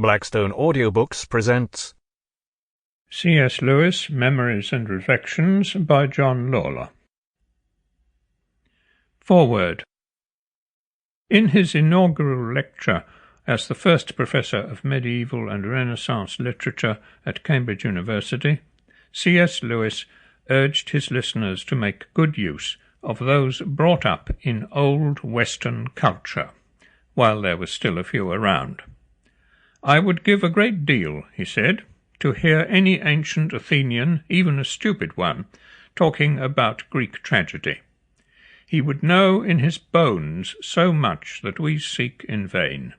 Blackstone Audiobooks presents C.S. Lewis, Memories and Reflections by John Lawlor. Foreword. In his inaugural lecture as the first professor of medieval and Renaissance literature at Cambridge University, C.S. Lewis urged his listeners to make good use of those brought up in old Western culture, while there was still a few around. "I would give a great deal," he said, "to hear any ancient Athenian, even a stupid one, talking about Greek tragedy. He would know in his bones so much that we seek in vain.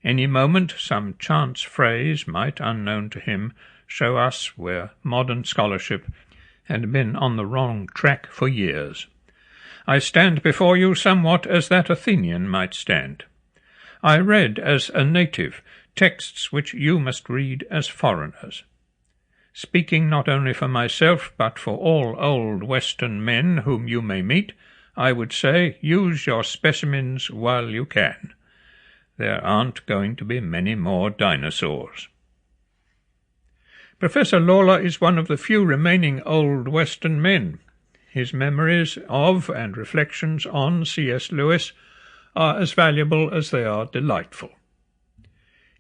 Any moment some chance phrase might, unknown to him, show us where modern scholarship had been on the wrong track for years. I stand before you somewhat as that Athenian might stand. I read as a native texts which you must read as foreigners. Speaking not only for myself, but for all old Western men whom you may meet, I would say, use your specimens while you can. There aren't going to be many more dinosaurs." Professor Lawlor is one of the few remaining old Western men. His memories of and reflections on C.S. Lewis are as valuable as they are delightful.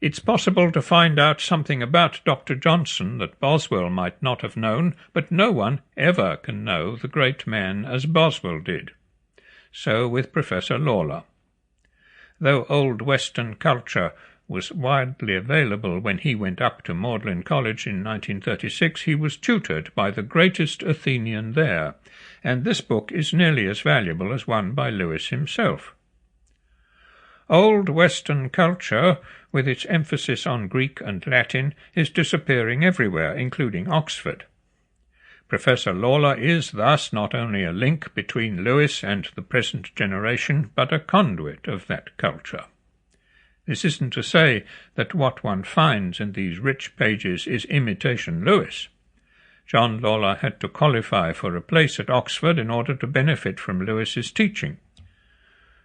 It's possible to find out something about Dr. Johnson that Boswell might not have known, but no one ever can know the great man as Boswell did. So with Professor Lawlor. Though old Western culture was widely available when he went up to Magdalen College in 1936, he was tutored by the greatest Athenian there, and this book is nearly as valuable as one by Lewis himself. Old Western culture, with its emphasis on Greek and Latin, is disappearing everywhere, including Oxford. Professor Lawlor is thus not only a link between Lewis and the present generation, but a conduit of that culture. This isn't to say that what one finds in these rich pages is imitation Lewis. John Lawlor had to qualify for a place at Oxford in order to benefit from Lewis's teaching.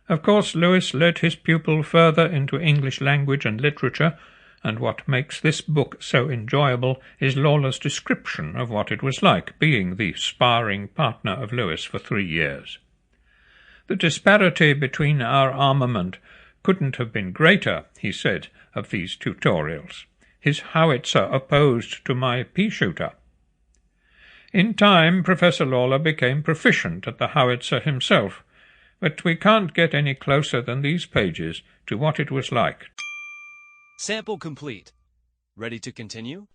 Of course, Lewis led his pupil further into English language and literature, and what makes this book so enjoyable is Lawlor's description of what it was like being the sparring partner of Lewis for 3 years. "The disparity between our armament couldn't have been greater," he said of these tutorials. "His howitzer opposed to my pea-shooter." In time, Professor Lawlor became proficient at the howitzer himself, but we can't get any closer than these pages to what it was like. Sample complete. Ready to continue?